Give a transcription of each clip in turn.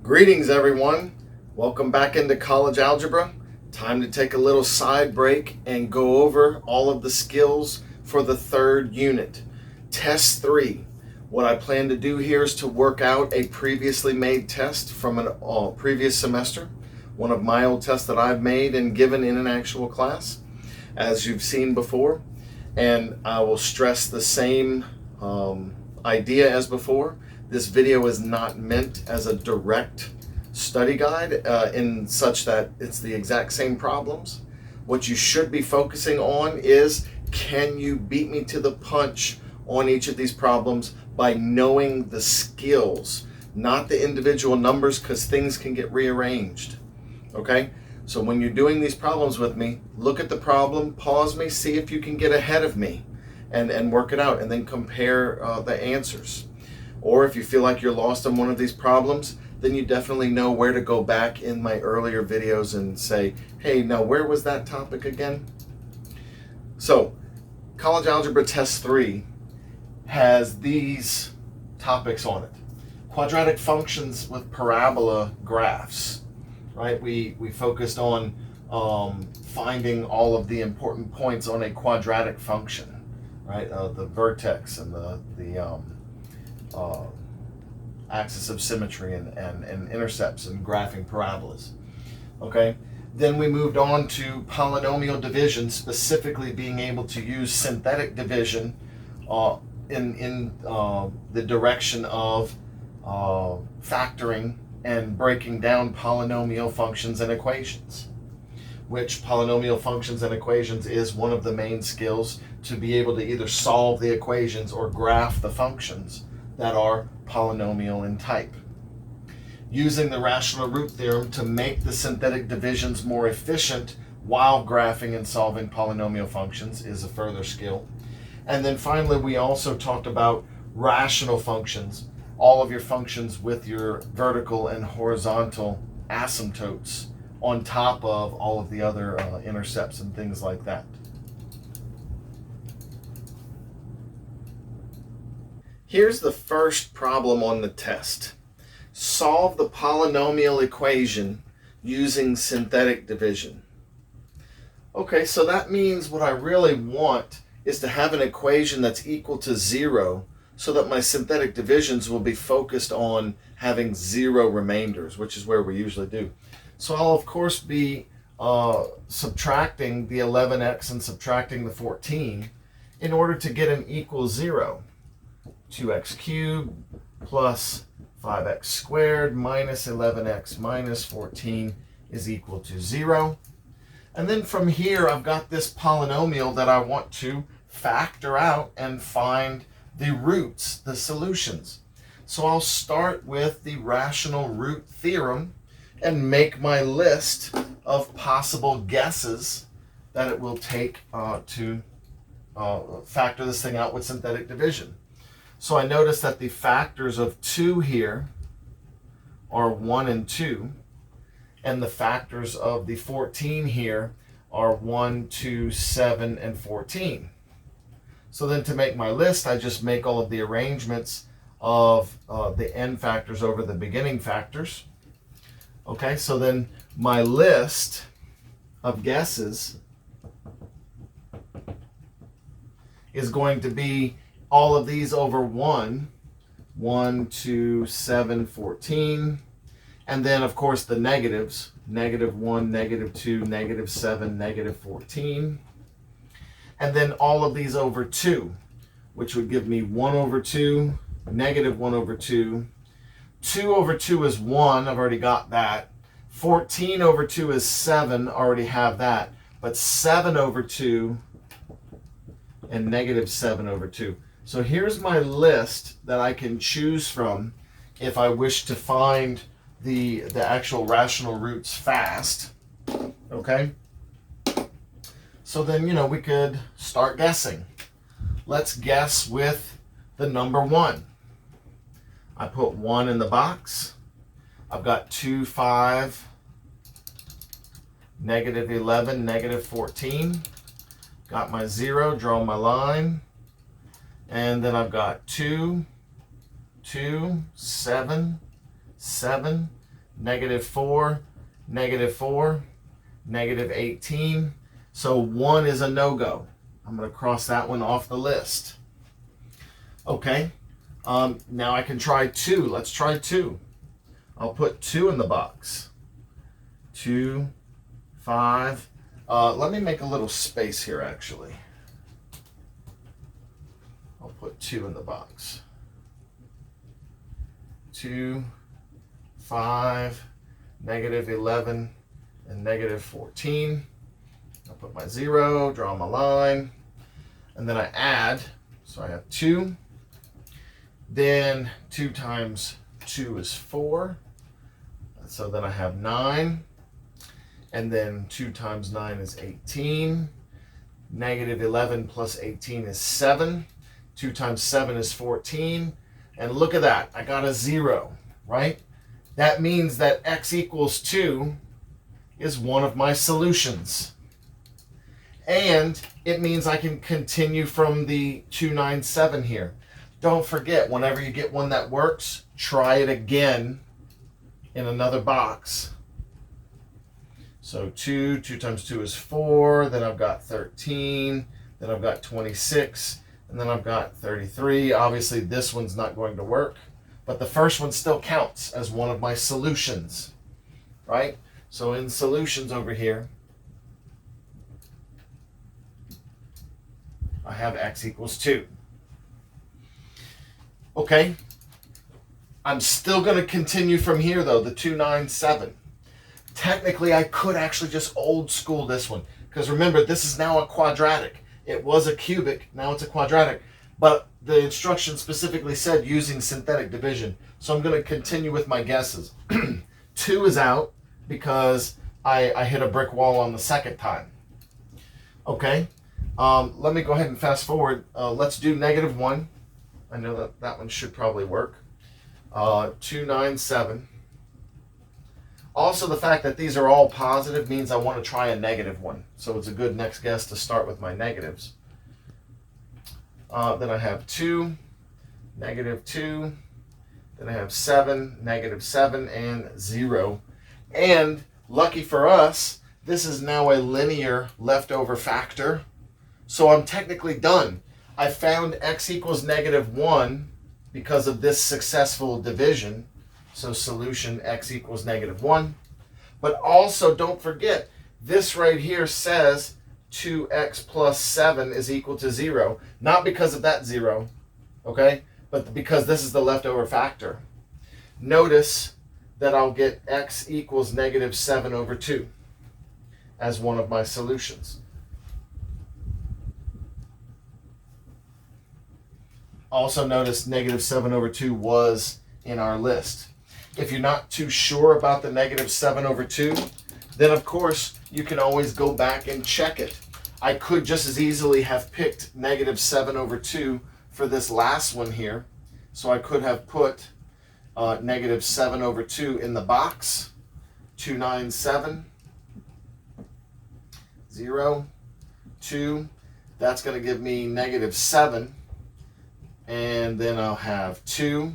Greetings everyone, welcome back into college algebra. Time to take a little side break and go over all of the skills for the third unit, test 3. What I plan to do here is to work out a previously made test from a previous semester, one of my old tests that I've made and given in an actual class, as you've seen before, and I will stress the same idea as before. This video is not meant as a direct study guide in such that it's the exact same problems. What you should be focusing on is, can you beat me to the punch on each of these problems by knowing the skills, not the individual numbers, because things can get rearranged. Okay? So when you're doing these problems with me, look at the problem, pause me, see if you can get ahead of me and work it out, and then compare the answers. Or if you feel like you're lost on one of these problems, then you definitely know where to go back in my earlier videos and say, hey, now where was that topic again? So, College Algebra Test 3 has these topics on it. Quadratic functions with parabola graphs, right? We focused on finding all of the important points on a quadratic function, right? The vertex and the axis of symmetry and intercepts and graphing parabolas. Okay, then we moved on to polynomial division, specifically being able to use synthetic division in the direction of factoring and breaking down polynomial functions and equations, which polynomial functions and equations is one of the main skills to be able to either solve the equations or graph the functions that are polynomial in type. Using the rational root theorem to make the synthetic divisions more efficient while graphing and solving polynomial functions is a further skill. And then finally, we also talked about rational functions, all of your functions with your vertical and horizontal asymptotes on top of all of the other intercepts and things like that. Here's the first problem on the test. Solve the polynomial equation using synthetic division. Okay, so that means what I really want is to have an equation that's equal to 0 so that my synthetic divisions will be focused on having 0 remainders, which is where we usually do. So I'll of course be subtracting the 11x and subtracting the 14 in order to get an equal 0. 2x cubed plus 5x squared minus 11x minus 14 is equal to 0. And then from here, I've got this polynomial that I want to factor out and find the roots, the solutions. So I'll start with the rational root theorem and make my list of possible guesses that it will take to factor this thing out with synthetic division. So I notice that the factors of 2 here are 1 and 2, and the factors of the 14 here are 1, 2, 7, and 14. So then to make my list, I just make all of the arrangements of the end factors over the beginning factors. Okay, so then my list of guesses is going to be all of these over 1, 1, 2, 7, 14, and then of course the negatives, negative 1, negative 2, negative 7, negative 14, and then all of these over 2, which would give me 1 over 2, negative 1 over 2, 2 over 2 is 1, I've already got that, 14 over 2 is 7, already have that, but 7 over 2 and negative 7 over 2. So here's my list that I can choose from if I wish to find the actual rational roots fast. Okay? So then, we could start guessing. Let's guess with the number 1. I put 1 in the box. I've got 2, 5, negative 11, negative 14. Got my 0, draw my line. And then I've got 2, 2, 7, 7, negative 4, negative 4, negative 18. So 1 is a no-go. I'm going to cross that one off the list. Okay, now I can try 2. Let's try 2. I'll put 2 in the box. 2, 5. Let me make a little space here, actually. I'll put 2 in the box. 2, 5, negative 11, and negative 14. I'll put my 0, draw my line, and then I add. So I have 2. Then 2 times 2 is 4. So then I have 9. And then 2 times 9 is 18. Negative 11 plus 18 is 7. 2 times 7 is 14. And look at that. I got a 0, right? That means that x equals 2 is one of my solutions. And it means I can continue from the 297 here. Don't forget, whenever you get one that works, try it again in another box. So 2 times 2 is 4, then I've got 13, then I've got 26, and then I've got 33. Obviously, this one's not going to work, but the first one still counts as one of my solutions, right? So in solutions over here, I have x equals 2. Okay, I'm still going to continue from here, though, the 297. Technically, I could actually just old school this one, because remember, this is now a quadratic. It was a cubic, now it's a quadratic, but the instruction specifically said using synthetic division. So I'm going to continue with my guesses. 2 is out because I hit a brick wall on the second time. Okay, let me go ahead and fast forward. Let's do negative 1. I know that one should probably work. 297. Also, the fact that these are all positive means I want to try a negative one. So it's a good next guess to start with my negatives. Then I have 2, negative 2. Then I have 7, negative 7, and 0. And lucky for us, this is now a linear leftover factor. So I'm technically done. I found x equals negative 1 because of this successful division. So solution x equals negative 1. But also don't forget, this right here says 2x plus 7 is equal to 0. Not because of that 0, okay? But because this is the leftover factor. Notice that I'll get x equals negative 7 over 2 as one of my solutions. Also notice negative 7 over 2 was in our list. If you're not too sure about the negative 7 over 2, then of course you can always go back and check it. I could just as easily have picked negative 7 over 2 for this last one here. So I could have put negative 7 over 2 in the box. 297, 0, 2. That's going to give me negative 7. And then I'll have 2.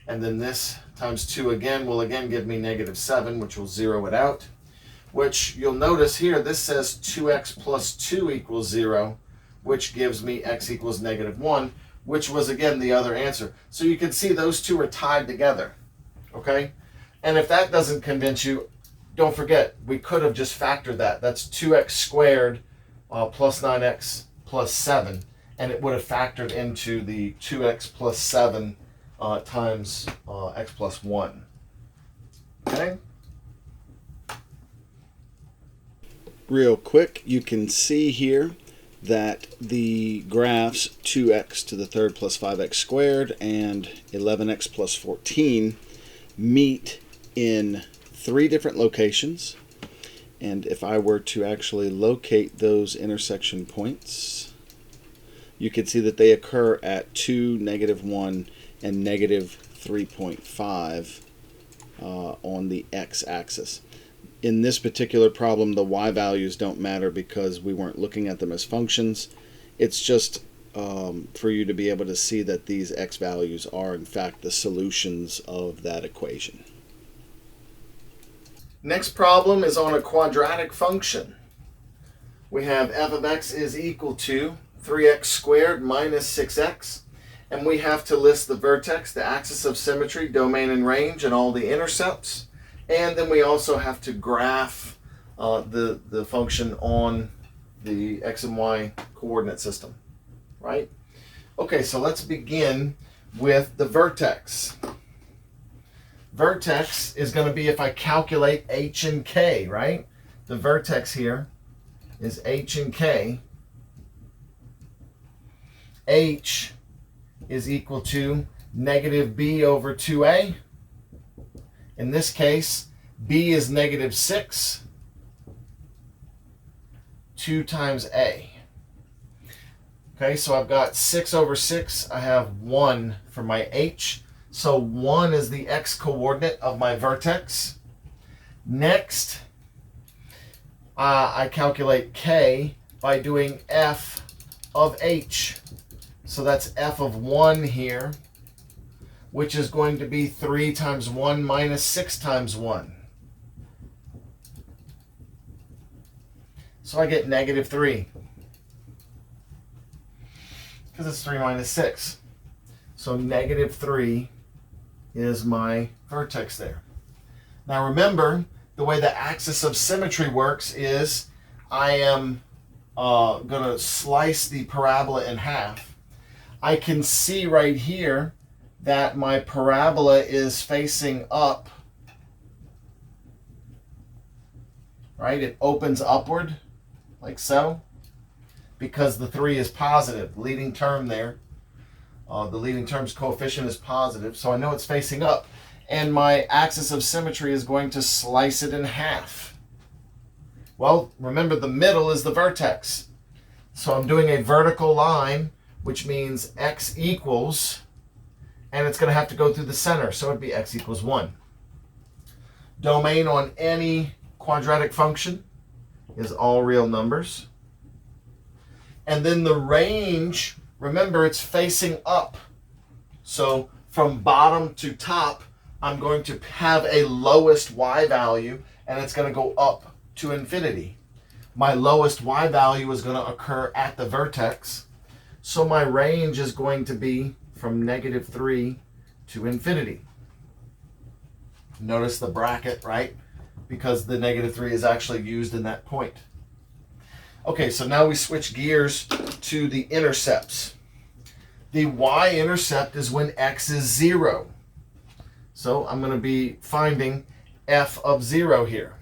And then this times 2 again will again give me negative 7, which will zero it out. Which you'll notice here, this says 2x plus 2 equals 0, which gives me x equals negative 1, which was again the other answer. So you can see those two are tied together, okay? And if that doesn't convince you, don't forget, we could have just factored that. That's 2x squared plus 9x plus 7, and it would have factored into the 2x plus 7 times x plus 1, okay? Real quick, you can see here that the graphs 2x to the third plus 5x squared and 11x plus 14 meet in 3 different locations. And if I were to actually locate those intersection points, you can see that they occur at 2, negative 1, and negative 3.5 on the x-axis. In this particular problem, the y values don't matter because we weren't looking at them as functions. It's just for you to be able to see that these x values are in fact the solutions of that equation. Next problem is on a quadratic function. We have f of x is equal to 3x squared minus 6x. And we have to list the vertex, the axis of symmetry, domain and range, and all the intercepts. And then we also have to graph the function on the x and y coordinate system, right? Okay, so let's begin with the vertex. Vertex is going to be if I calculate h and k, right? The vertex here is h and k. H is equal to negative b over 2a. In this case, b is negative 6. 2 times a. Okay, so I've got 6 over 6. I have 1 for my h. So 1 is the x coordinate of my vertex. Next, I calculate k by doing f of h. So that's f of 1 here, which is going to be 3 times 1 minus 6 times 1. So I get negative 3. Because it's 3 minus 6. So negative 3 is my vertex there. Now remember, the way the axis of symmetry works is I am going to slice the parabola in half. I can see right here that my parabola is facing up. Right? It opens upward, like so, because the 3 is positive. Leading term there. The leading term's coefficient is positive, so I know it's facing up. And my axis of symmetry is going to slice it in half. Well, remember the middle is the vertex. So I'm doing a vertical line, which means x equals, and it's going to have to go through the center, so it'd be x equals 1. Domain on any quadratic function is all real numbers. And then the range, remember it's facing up. So from bottom to top, I'm going to have a lowest y value, and it's going to go up to infinity. My lowest y value is going to occur at the vertex. So my range is going to be from negative 3 to infinity. Notice the bracket, right? Because the negative 3 is actually used in that point. Okay, so now we switch gears to the intercepts. The y-intercept is when x is 0. So I'm going to be finding f of 0 here.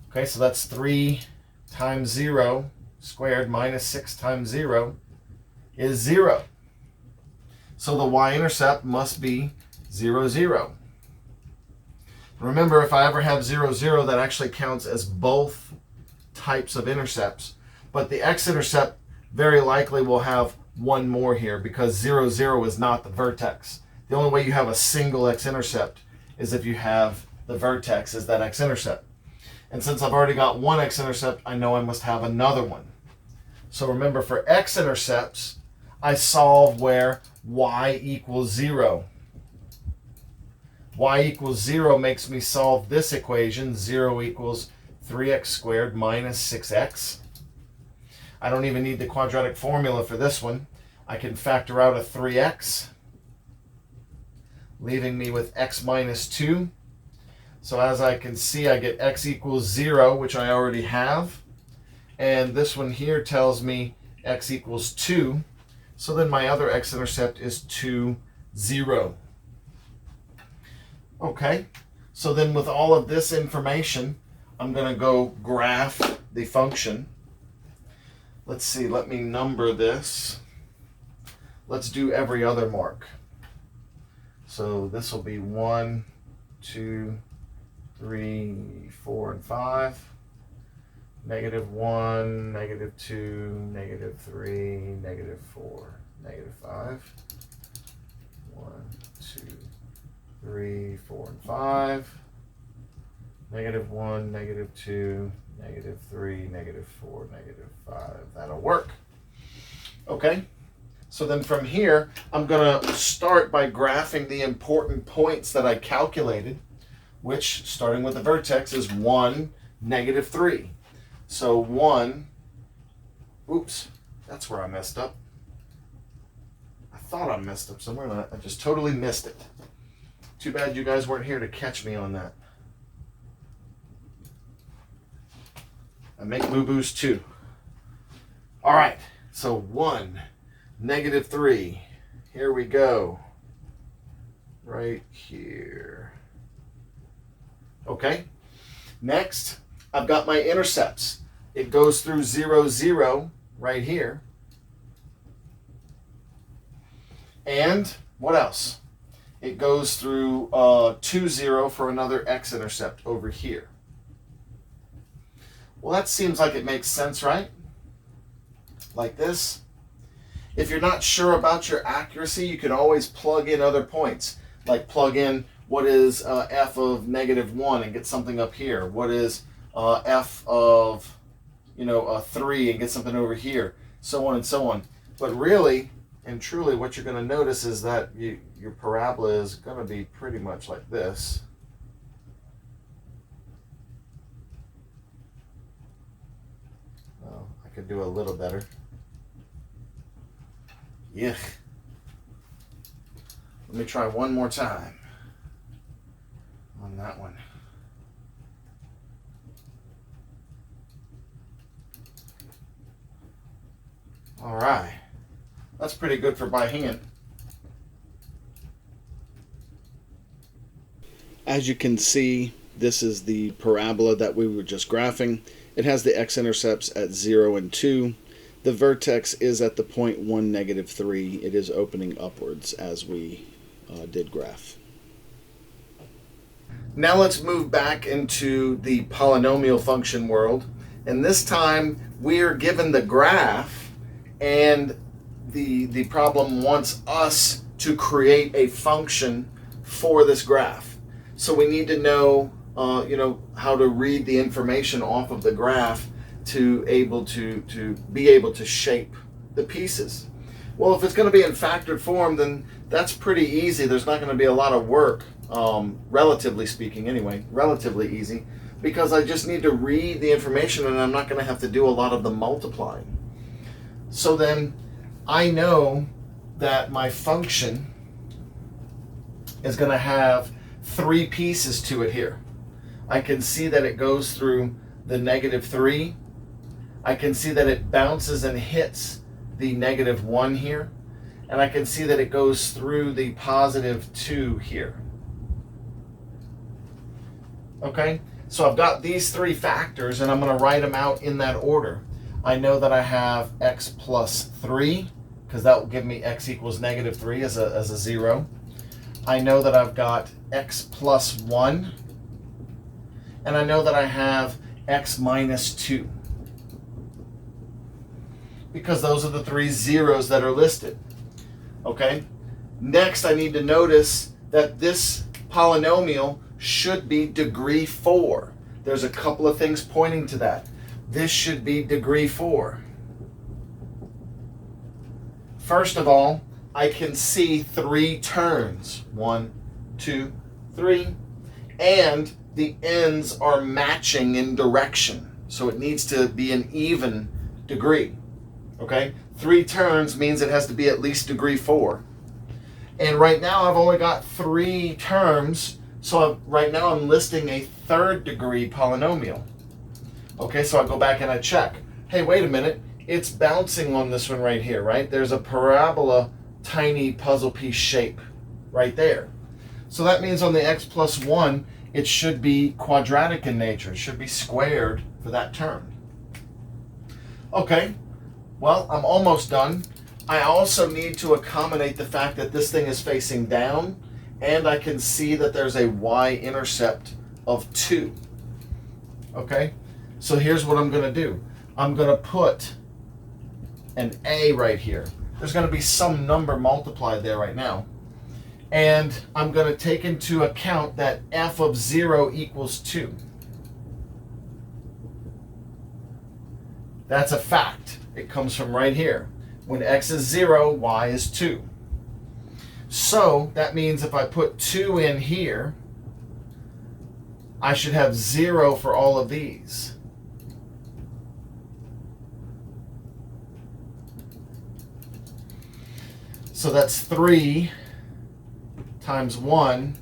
Okay, so that's 3 times 0 squared minus 6 times 0 is 0. So the y-intercept must be 0, 0. Remember, if I ever have 0, 0, that actually counts as both types of intercepts. But the x-intercept very likely will have one more here because 0, 0 is not the vertex. The only way you have a single x-intercept is if you have the vertex as that x-intercept. And since I've already got one x-intercept, I know I must have another one. So remember, for x-intercepts, I solve where y equals 0. Y equals 0 makes me solve this equation, 0 equals 3x squared minus 6x. I don't even need the quadratic formula for this one. I can factor out a 3x, leaving me with x minus 2. So as I can see, I get x equals 0, which I already have. And this one here tells me x equals 2. So then my other x-intercept is 2, 0. Okay, so then with all of this information, I'm going to go graph the function. Let's see, let me number this. Let's do every other mark. So this will be 1, 2, 3, 4, and 5. Negative 1, negative 2, negative 3, negative 4, negative 5. 1, 2, 3, 4, and 5. Negative 1, negative 2, negative 3, negative 4, negative 5. That'll work. Okay. So then from here, I'm going to start by graphing the important points that I calculated, which, starting with the vertex, is 1, negative 3. So 1, oops, that's where I messed up. I thought I messed up somewhere, and I just totally missed it. Too bad you guys weren't here to catch me on that. I make boo-boos too. All right, so 1, negative 3. Here we go. Right here. Okay. Next, I've got my intercepts. It goes through 0, 0 right here. And what else? It goes through 2, 0 for another x-intercept over here. Well, that seems like it makes sense, right? Like this. If you're not sure about your accuracy, you can always plug in other points. Like plug in what is f of negative 1 and get something up here. What is f of 3 and get something over here. So on and so on. But really and truly what you're going to notice is that your parabola is going to be pretty much like this. Well, I could do a little better. Yuck. Let me try one more time on that one. All right. That's pretty good for by hand. As you can see, this is the parabola that we were just graphing. It has the x-intercepts at 0 and 2. The vertex is at the point 1, negative 3. It is opening upwards as we did graph. Now let's move back into the polynomial function world. And this time we are given the graph, and the problem wants us to create a function for this graph. So we need to know, how to read the information off of the graph to be able to shape the pieces. Well, if it's going to be in factored form, then that's pretty easy. There's not going to be a lot of work, relatively speaking anyway, relatively easy, because I just need to read the information and I'm not going to have to do a lot of the multiplying. So then I know that my function is going to have 3 pieces to it here. I can see that it goes through the negative 3. I can see that it bounces and hits the negative 1 here. And I can see that it goes through the positive 2 here. Okay, so I've got these 3 factors and I'm going to write them out in that order. I know that I have x plus 3, because that will give me x equals negative 3 as a 0. I know that I've got x plus 1. And I know that I have x minus 2. Because those are the 3 zeros that are listed. Okay? Next, I need to notice that this polynomial should be degree 4. There's a couple of things pointing to that. This should be degree 4. First of all, I can see 3 terms. 1, 2, 3. And the ends are matching in direction. So it needs to be an even degree. Okay? 3 terms means it has to be at least degree 4. And right now I've only got 3 terms. So right now I'm listing a 3rd degree polynomial. Okay, so I go back and I check. Hey, wait a minute. It's bouncing on this one right here, right? There's a parabola tiny puzzle piece shape right there. So that means on the x plus 1, it should be quadratic in nature. It should be squared for that term. Okay, well, I'm almost done. I also need to accommodate the fact that this thing is facing down, and I can see that there's a y-intercept of 2. Okay, so here's what I'm going to do. I'm going to put an a right here. There's going to be some number multiplied there right now. And I'm going to take into account that f of 0 equals 2. That's a fact. It comes from right here. When x is 0, y is 2. So that means if I put 2 in here, I should have 0 for all of these. So that's 3 times 1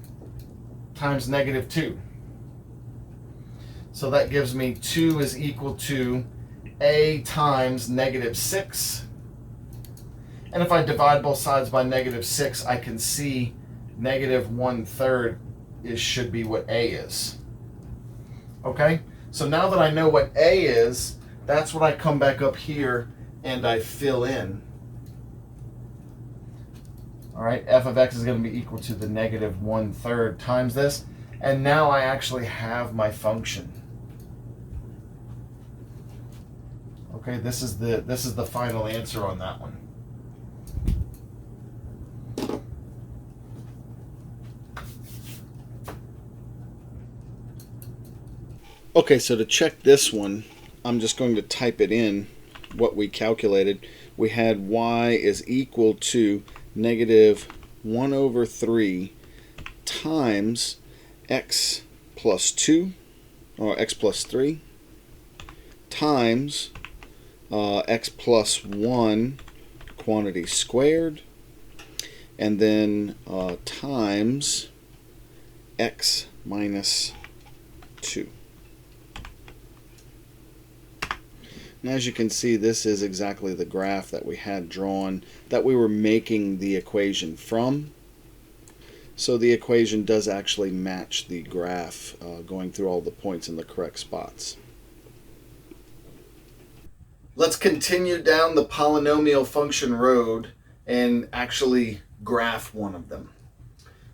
times negative 2. So that gives me 2 is equal to a times negative 6. And if I divide both sides by negative 6, I can see negative 1/3 should be what a is. Okay? So now that I know what a is, that's what I come back up here and I fill in. All right, f of x is going to be equal to the negative 1/3 times this. And now I actually have my function. Okay, this is the final answer on that one. Okay, so to check this one, I'm just going to type it in, what we calculated. We had y is equal to negative 1/3 times x plus 2, or x plus 3, times x plus 1 quantity squared, and then times x minus 2. And as you can see, this is exactly the graph that we had drawn, that we were making the equation from. So the equation does actually match the graph, going through all the points in the correct spots. Let's continue down the polynomial function road and actually graph one of them.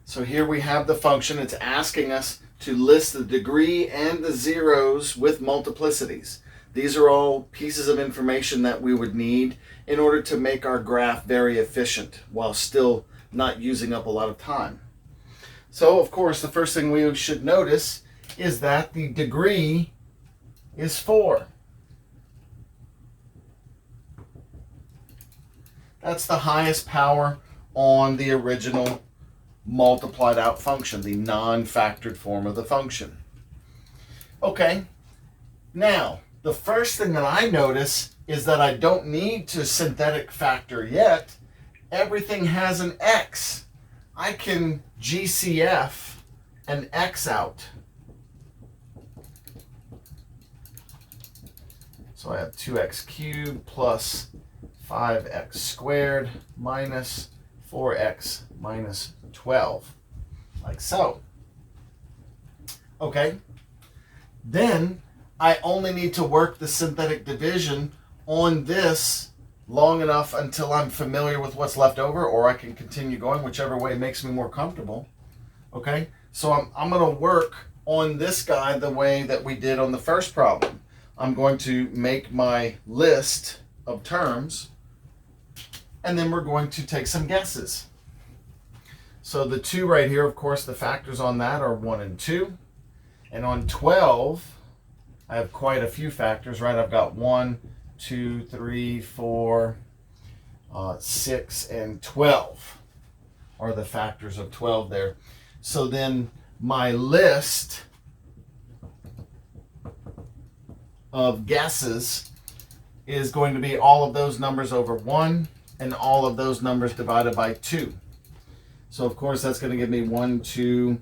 So here we have the function. It's asking us to list the degree and the zeros with multiplicities. These are all pieces of information that we would need in order to make our graph very efficient while still not using up a lot of time. So, of course, the first thing we should notice is that the degree is 4. That's the highest power on the original multiplied out function, the non-factored form of the function. Okay, now, the first thing that I notice is that I don't need to synthetic factor yet. Everything has an x. I can GCF an x out. So I have 2x cubed plus 5x squared minus 4x minus 12, like so. Okay, then I only need to work the synthetic division on this long enough until I'm familiar with what's left over, or I can continue going, whichever way makes me more comfortable. Okay, so I'm going to work on this guy the way that we did on the first problem. I'm going to make my list of terms, and then we're going to take some guesses. So the 2 right here, of course, the factors on that are 1 and 2. And on 12, I have quite a few factors, right? I've got 1, 2, 3, 4, 6, and 12 are the factors of 12 there. So then my list of guesses is going to be all of those numbers over 1 and all of those numbers divided by 2. So of course that's going to give me 1, 2,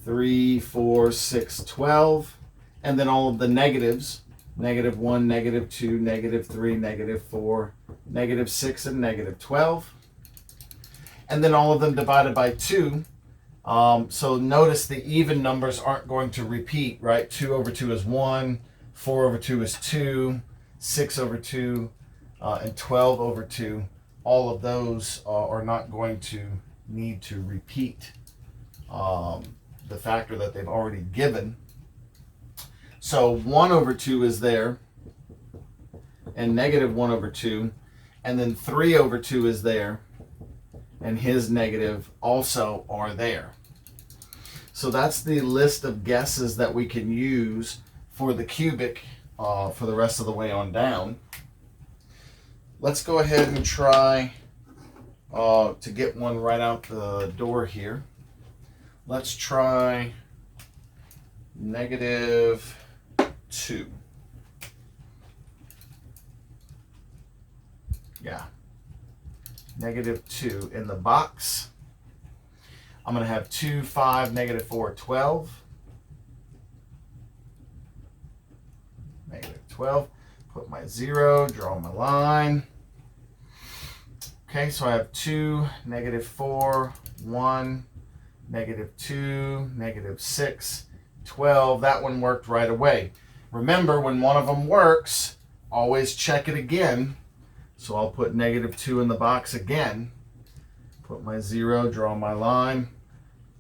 3, 4, 6, 12. And then all of the negatives, negative 1, negative 2, negative 3, negative 4, negative 6, and negative 12. And then all of them divided by 2. So notice the even numbers aren't going to repeat, right? 2 over 2 is 1, 4 over 2 is 2, 6 over 2, and 12 over 2. All of those are not going to need to repeat the factor that they've already given. So 1 over 2 is there, and negative 1 over 2, and then 3 over 2 is there, and his negative also are there. So that's the list of guesses that we can use for the cubic for the rest of the way on down. let's go ahead and try to get one right out the door here. Let's try -2. Yeah, -2 in the box. I'm going to have 2, 5, -4, 12. -12. Put my 0, draw my line. Okay, so I have 2, -4, 1, -2, -6, 12. That one worked right away. Remember, when one of them works, always check it again. So I'll put -2 in the box again. Put my 0, draw my line.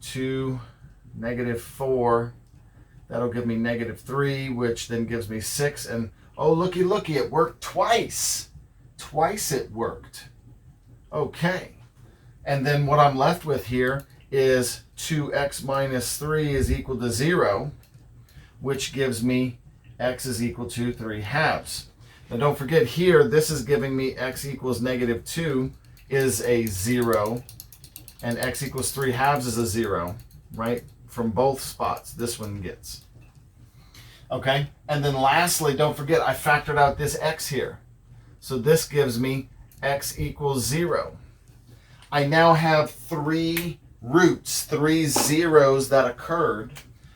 2, -4. That'll give me -3, which then gives me 6. And oh, looky, looky, it worked twice. Twice it worked. Okay. And then what I'm left with here is 2x minus 3 is equal to 0, which gives me x is equal to 3/2. Now don't forget here, this is giving me x equals -2 is a 0, and x equals 3/2 is a 0, right? From both spots, this one gets. Okay, and then lastly, don't forget I factored out this x here. So this gives me x equals 0. I now have 3 roots, 3 zeros that occurred.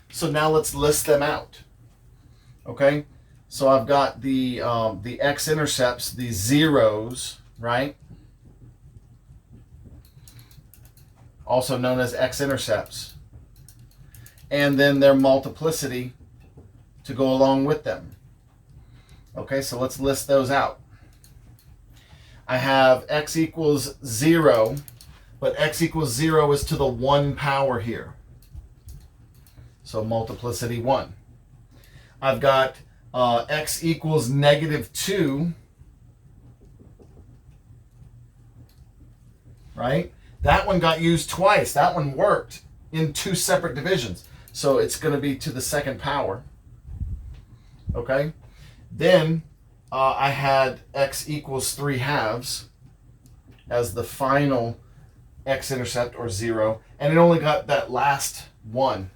So now let's list them out. Okay, so I've got the x-intercepts, the zeros, right? Also known as x-intercepts. And then their multiplicity to go along with them. Okay, so let's list those out. I have x equals 0, but x equals 0 is to the 1 power here. So multiplicity 1. I've got x equals -2, right? That one got used twice. That one worked in 2 separate divisions. So it's going to be to the 2nd power. Okay? Then I had x equals 3/2 as the final x-intercept, or 0. And it only got that last one.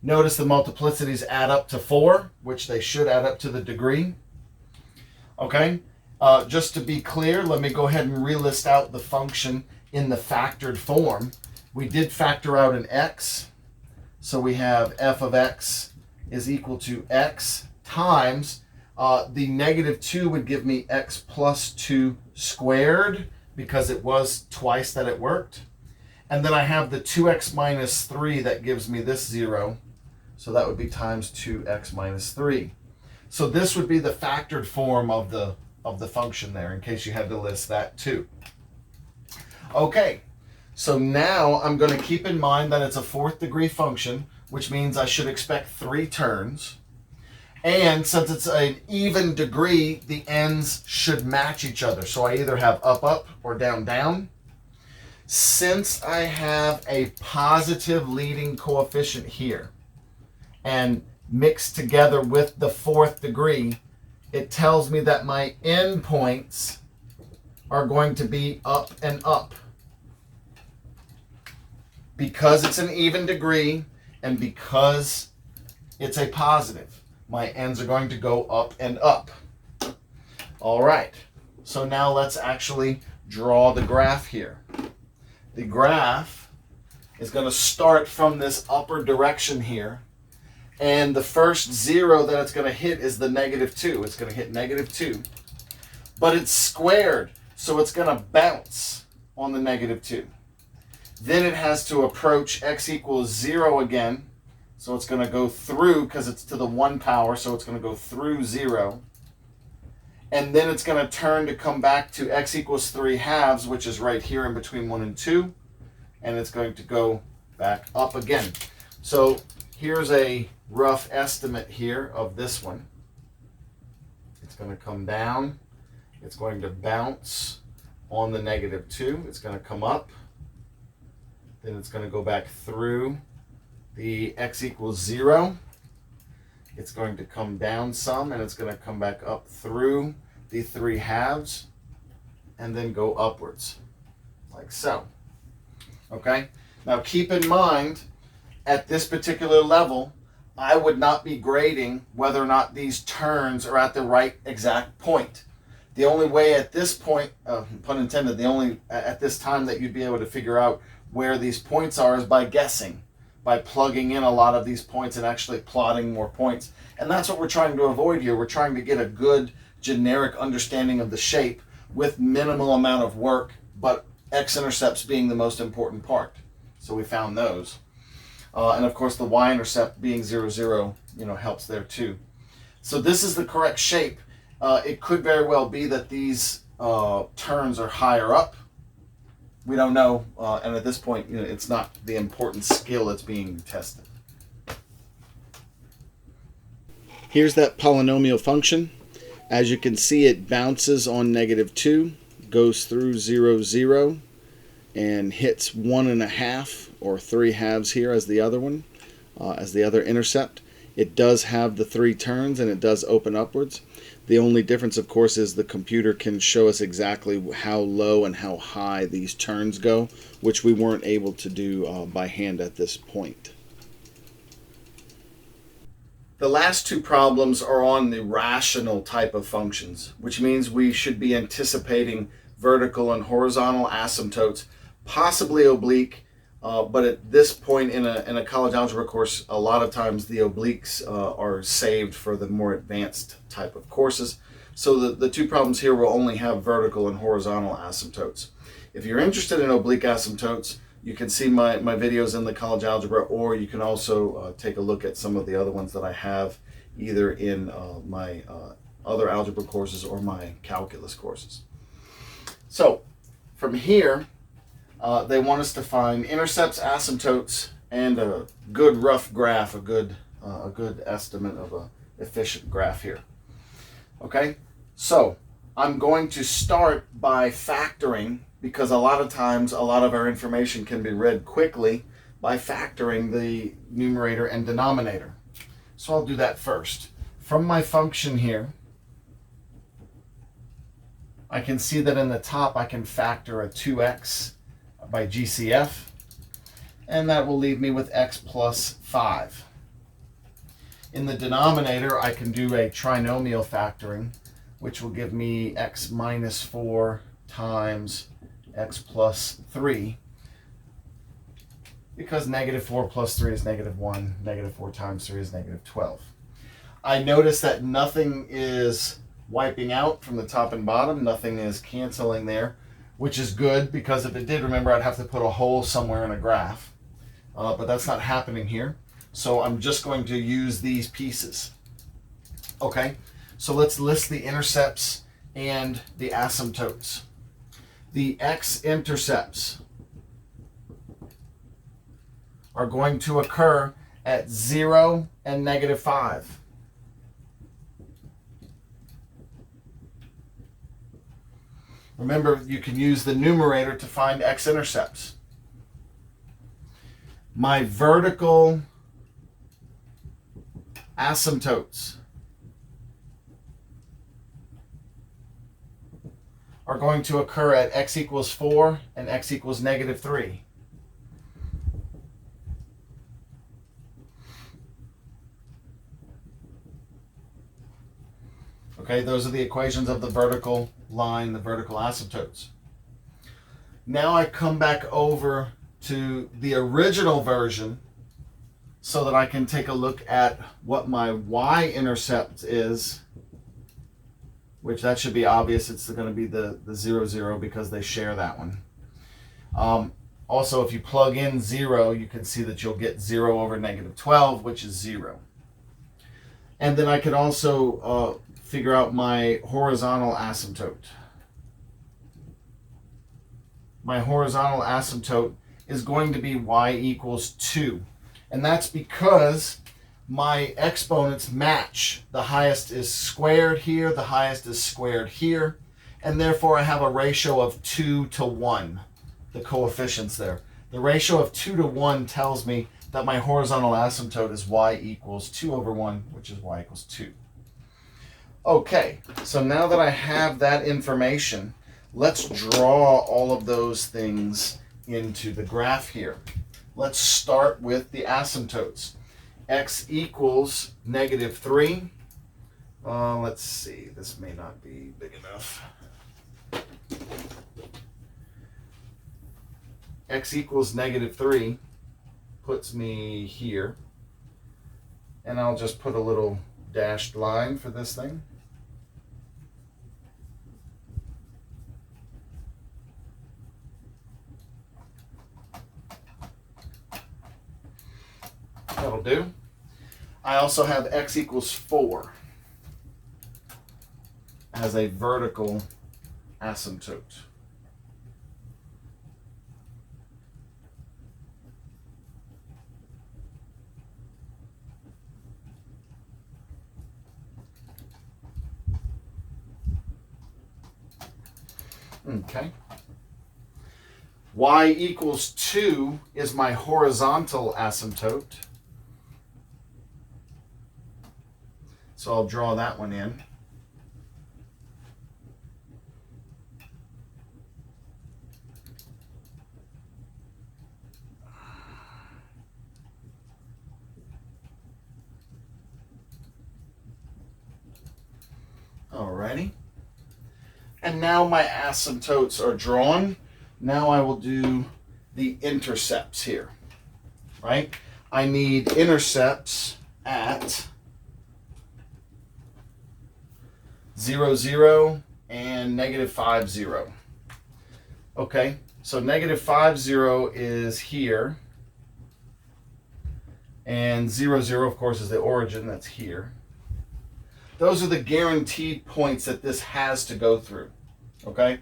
Notice the multiplicities add up to 4, which they should add up to the degree. Okay? Just to be clear, let me go ahead and relist out the function in the factored form. We did factor out an x. So we have f of x is equal to x times the -2 would give me x plus 2 squared, because it was twice that it worked. And then I have the 2x minus 3 that gives me this 0. So that would be times 2x minus 3. So this would be the factored form of the function there, in case you had to list that too. Okay, so now I'm going to keep in mind that it's a 4th degree function, which means I should expect 3 turns. And since it's an even degree, the ends should match each other. So I either have up, up, or down, down. Since I have a positive leading coefficient here, and mixed together with the 4th degree, it tells me that my endpoints are going to be up and up. Because it's an even degree, and because it's a positive, my ends are going to go up and up. All right, so now let's actually draw the graph here. The graph is going to start from this upper direction here, and the first 0 that it's going to hit is the -2. It's going to hit -2, but it's squared, so it's going to bounce on the -2. Then it has to approach x equals 0 again. So it's going to go through, because it's to the 1 power, so it's going to go through 0. And then it's going to turn to come back to x equals 3/2, which is right here in between 1 and 2. And it's going to go back up again. So here's a rough estimate here of this one. It's going to come down. It's going to bounce on the -2. It's going to come up. Then it's going to go back through the x equals 0. It's going to come down some, and it's going to come back up through the 3/2. and then go upwards, like so. Okay? Now keep in mind, at this particular level, I would not be grading whether or not these turns are at the right exact point. The only way at this point, pun intended, the only at this time that you'd be able to figure out where these points are is by guessing, by plugging in a lot of these points and actually plotting more points. And that's what we're trying to avoid here. We're trying to get a good generic understanding of the shape with minimal amount of work, but x-intercepts being the most important part. So we found those. And of course the y-intercept being 0, 0, helps there too. So this is the correct shape. It could very well be that these turns are higher up. We don't know, and at this point, it's not the important skill that's being tested. Here's that polynomial function. As you can see, it bounces on -2, goes through 0, 0, and hits 1.5 or 3/2 here as the other one, as the other intercept. It does have the 3 turns and it does open upwards. The only difference, of course, is the computer can show us exactly how low and how high these turns go, which we weren't able to do by hand at this point. The last two problems are on the rational type of functions, which means we should be anticipating vertical and horizontal asymptotes, possibly oblique, but at this point in a college algebra course, a lot of times the obliques are saved for the more advanced type of courses. So the two problems here will only have vertical and horizontal asymptotes. If you're interested in oblique asymptotes, you can see my videos in the college algebra, or you can also take a look at some of the other ones that I have either in my other algebra courses or my calculus courses. So from here, they want us to find intercepts, asymptotes, and a good rough graph, a good estimate of a efficient graph here. Okay, so I'm going to start by factoring, because a lot of times a lot of our information can be read quickly by factoring the numerator and denominator. So I'll do that first. From my function here, I can see that in the top I can factor a 2x by GCF, and that will leave me with x plus 5. In the denominator, I can do a trinomial factoring, which will give me x minus 4 times x plus 3, because -4 plus 3 is -1, -4 times 3 is -12. I notice that nothing is wiping out from the top and bottom, nothing is canceling there, which is good, because if it did, remember, I'd have to put a hole somewhere in a graph. But that's not happening here. So I'm just going to use these pieces. Okay, so let's list the intercepts and the asymptotes. The x-intercepts are going to occur at 0 and -5. Remember, you can use the numerator to find x-intercepts. My vertical asymptotes are going to occur at x equals 4 and x equals -3. Okay, those are the equations of the vertical line, the vertical asymptotes. Now I come back over to the original version so that I can take a look at what my y-intercept is, which that should be obvious. It's going to be the 0, 0, because they share that one. Also, if you plug in 0, you can see that you'll get 0 over -12, which is 0. And then I can also figure out my horizontal asymptote. My horizontal asymptote is going to be y equals 2. And that's because my exponents match. The highest is squared here, the highest is squared here, and therefore I have a ratio of 2 to 1, the coefficients there. The ratio of 2 to 1 tells me that my horizontal asymptote is y equals 2 over 1, which is y equals 2. Okay, so now that I have that information, Let's draw all of those things into the graph here. Let's start with the asymptotes. X equals -3. Let's see, this may not be big enough. X equals -3 puts me here. And I'll just put a little dashed line for this thing. That'll do. I also have x equals 4 as a vertical asymptote. Okay. Y equals 2 is my horizontal asymptote. So I'll draw that one in. Alrighty. And now my asymptotes are drawn. Now I will do the intercepts here, right? I need intercepts at 0, 0, and -5, 0. Okay, so -5, 0 is here. And 0, 0, of course, is the origin. That's here. Those are the guaranteed points that this has to go through. Okay?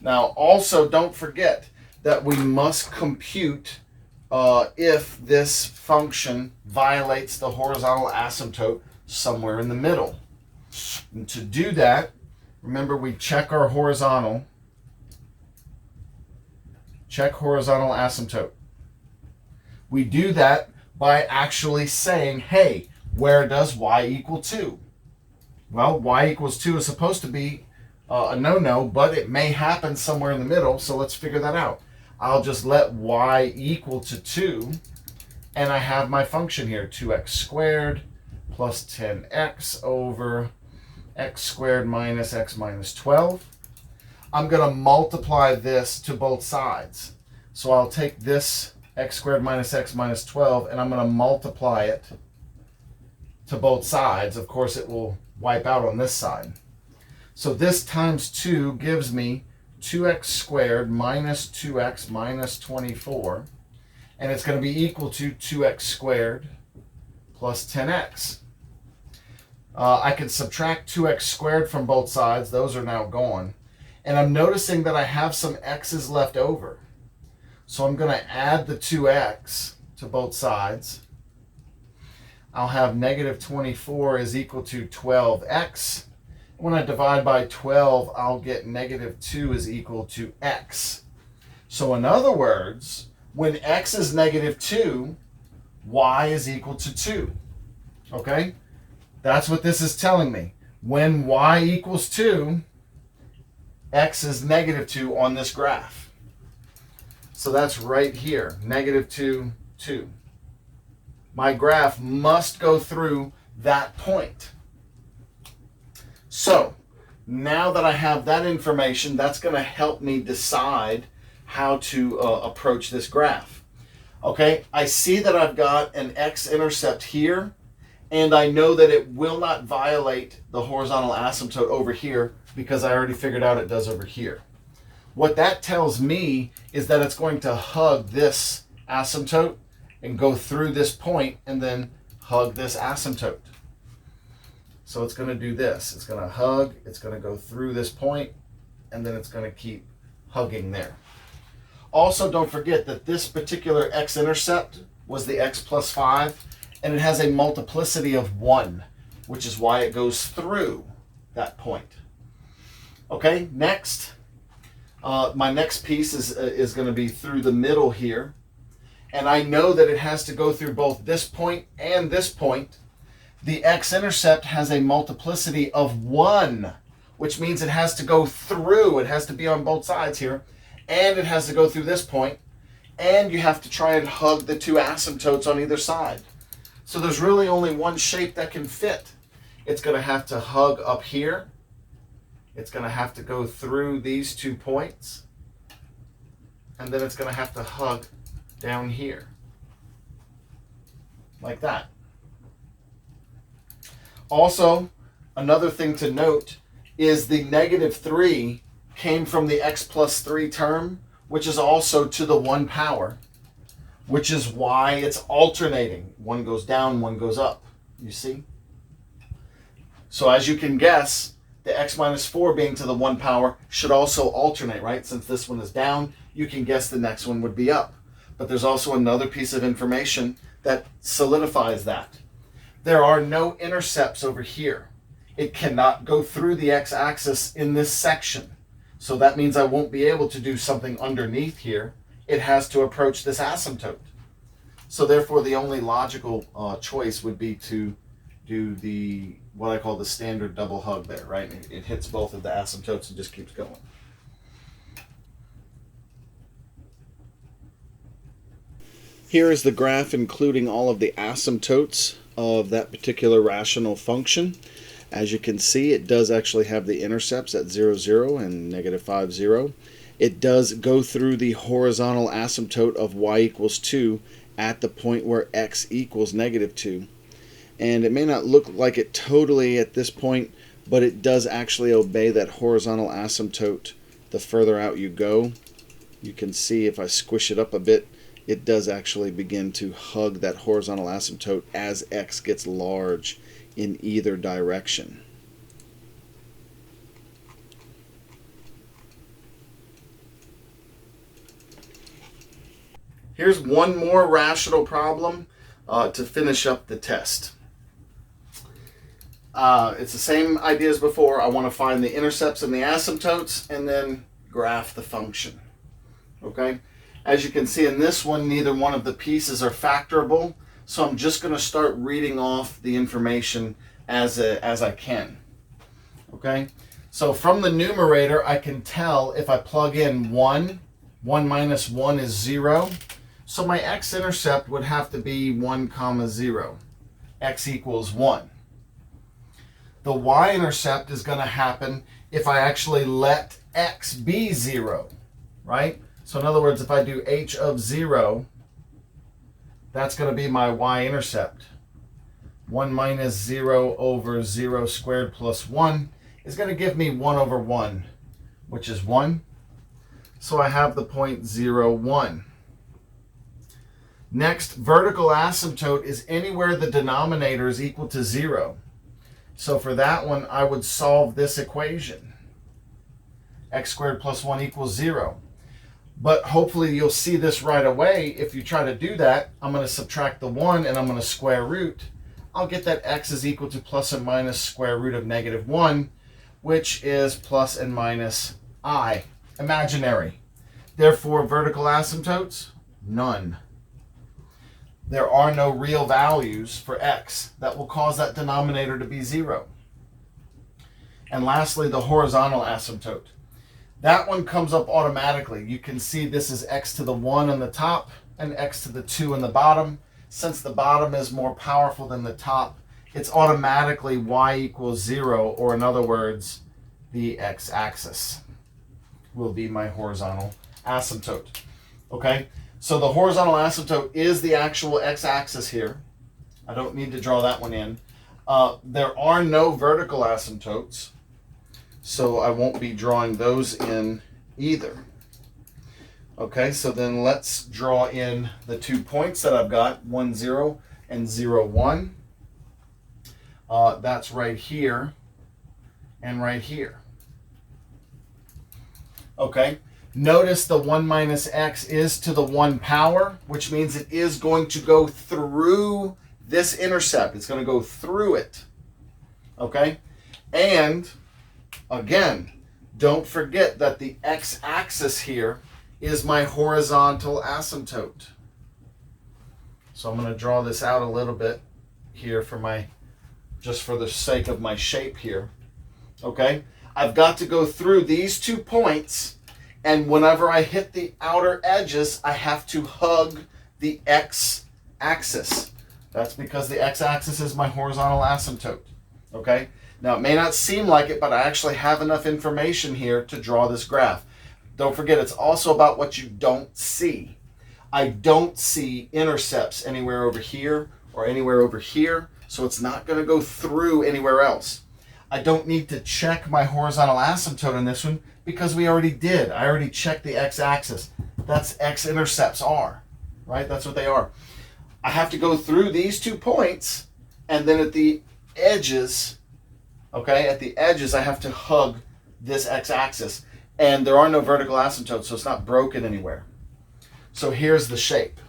Now, also, don't forget that we must compute if this function violates the horizontal asymptote somewhere in the middle. And to do that, remember we check our horizontal. Check horizontal asymptote. We do that by actually saying, hey, where does y equal 2? Well, y equals 2 is supposed to be a no-no, but it may happen somewhere in the middle, so let's figure that out. I'll just let y equal to 2, and I have my function here, 2x squared plus 10x over x squared minus x minus 12. I'm going to multiply this to both sides. So I'll take this x squared minus x minus 12, and I'm going to multiply it to both sides. Of course, it will wipe out on this side. So this times 2 gives me 2x squared minus 2x minus 24. And it's going to be equal to 2x squared plus 10x. I can subtract 2x squared from both sides. Those are now gone. And I'm noticing that I have some x's left over. So I'm going to add the 2x to both sides. I'll have negative 24 is equal to 12x. When I divide by 12, I'll get negative 2 is equal to x. So in other words, when x is negative 2, y is equal to 2. Okay? That's what this is telling me. When y equals 2, x is negative 2 on this graph. So that's right here, negative 2, 2. My graph must go through that point. So now that I have that information, that's going to help me decide how to approach this graph. Okay, I see that I've got an x-intercept here, and I know that it will not violate the horizontal asymptote over here because I already figured out it does over here. What that tells me is that it's going to hug this asymptote and go through this point and then hug this asymptote. So it's going to do this. It's going to hug, it's going to go through this point, and then it's going to keep hugging there. Also, don't forget that this particular x-intercept was the x plus 5, and it has a multiplicity of 1, which is why it goes through that point. Okay, next. My next piece is going to be through the middle here. And I know that it has to go through both this point and this point. The x-intercept has a multiplicity of 1, which means it has to go through. It has to be on both sides here, and it has to go through this point, and you have to try and hug the two asymptotes on either side. So there's really only one shape that can fit. It's going to have to hug up here. It's going to have to go through these 2 points, and then it's going to have to hug down here, like that. Also, another thing to note is the -3 came from the x plus 3 term, which is also to the 1 power, which is why it's alternating. One goes down, one goes up, you see? So as you can guess, the x minus 4 being to the 1 power should also alternate, right? Since this one is down, you can guess the next one would be up. But there's also another piece of information that solidifies that. There are no intercepts over here. It cannot go through the x-axis in this section. So that means I won't be able to do something underneath here. It has to approach this asymptote. So therefore, the only logical choice would be to do the, what I call the standard double hug there, right? It hits both of the asymptotes and just keeps going. Here is the graph including all of the asymptotes of that particular rational function. As you can see, it does actually have the intercepts at 0, 0 and -5, 0. It does go through the horizontal asymptote of y equals 2 at the point where x equals -2. And it may not look like it totally at this point, but it does actually obey that horizontal asymptote the further out you go. You can see if I squish it up a bit, it does actually begin to hug that horizontal asymptote as x gets large in either direction. Here's one more rational problem to finish up the test. It's the same idea as before. I want to find the intercepts and the asymptotes and then graph the function. Okay? As you can see in this one, neither one of the pieces are factorable, so I'm just going to start reading off the information as I can. Okay? So from the numerator, I can tell if I plug in 1, 1 minus 1 is 0. So my x-intercept would have to be 1, 0. X equals 1. The y-intercept is going to happen if I actually let x be 0, right? So in other words, if I do h of 0, that's going to be my y-intercept. 1 minus 0 over 0 squared plus 1 is going to give me 1 over 1, which is 1. So I have the point 0, 1. Next, vertical asymptote is anywhere the denominator is equal to 0. So for that one, I would solve this equation. X squared plus 1 equals 0. But hopefully you'll see this right away. If you try to do that, I'm going to subtract the 1 and I'm going to square root. I'll get that x is equal to plus and minus square root of -1, which is plus and minus I, imaginary. Therefore, vertical asymptotes, none. There are no real values for x that will cause that denominator to be 0. And lastly, the horizontal asymptote. That one comes up automatically. You can see this is x to the 1 on the top and x to the 2 on the bottom. Since the bottom is more powerful than the top, it's automatically y equals 0, or in other words, the x-axis will be my horizontal asymptote. Okay? So the horizontal asymptote is the actual x-axis here. I don't need to draw that one in. There are no vertical asymptotes, so I won't be drawing those in either. Okay, so then let's draw in the 2 points that I've got, 1, 0 and 0, 1. That's right here and right here. Okay. Notice the 1 minus x is to the 1 power, which means it is going to go through this intercept. It's going to go through it. Okay? And, again, don't forget that the x-axis here is my horizontal asymptote. So I'm going to draw this out a little bit here for just for the sake of my shape here. Okay? I've got to go through these 2 points, and whenever I hit the outer edges, I have to hug the x-axis. That's because the x-axis is my horizontal asymptote. Okay? Now, it may not seem like it, but I actually have enough information here to draw this graph. Don't forget, it's also about what you don't see. I don't see intercepts anywhere over here or anywhere over here, so it's not going to go through anywhere else. I don't need to check my horizontal asymptote in this one because we already did. I already checked the x-axis. That's x-intercepts are, right? That's what they are. I have to go through these 2 points, and then at the edges, okay, at the edges I have to hug this x-axis. And there are no vertical asymptotes, so it's not broken anywhere. So here's the shape.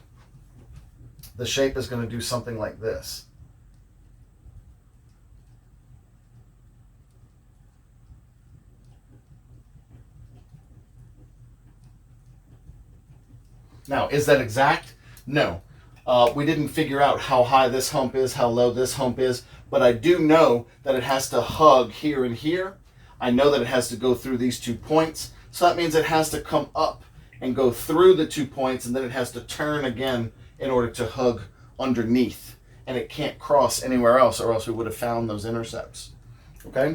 The shape is going to do something like this. Now, is that exact? No. We didn't figure out how high this hump is, how low this hump is, but I do know that it has to hug here and here. I know that it has to go through these 2 points, so that means it has to come up and go through the 2 points, and then it has to turn again in order to hug underneath, and it can't cross anywhere else, or else we would have found those intercepts. Okay?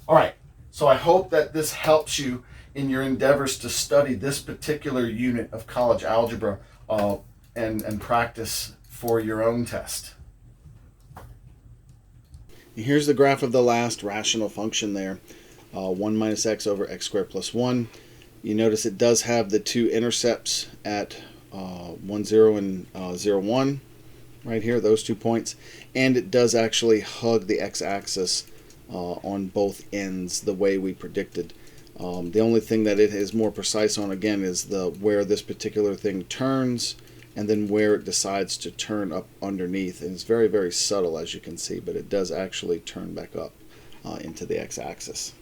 All right, so I hope that this helps you in your endeavors to study this particular unit of college algebra and practice for your own test. Here's the graph of the last rational function there, 1 minus x over x squared plus 1. You notice it does have the 2 intercepts at 1, 0 and 0, 1 right here, those 2 points. And it does actually hug the x-axis on both ends the way we predicted. The only thing that it is more precise on, again, is where this particular thing turns and then where it decides to turn up underneath. And it's very, very subtle, as you can see, but it does actually turn back up into the x-axis.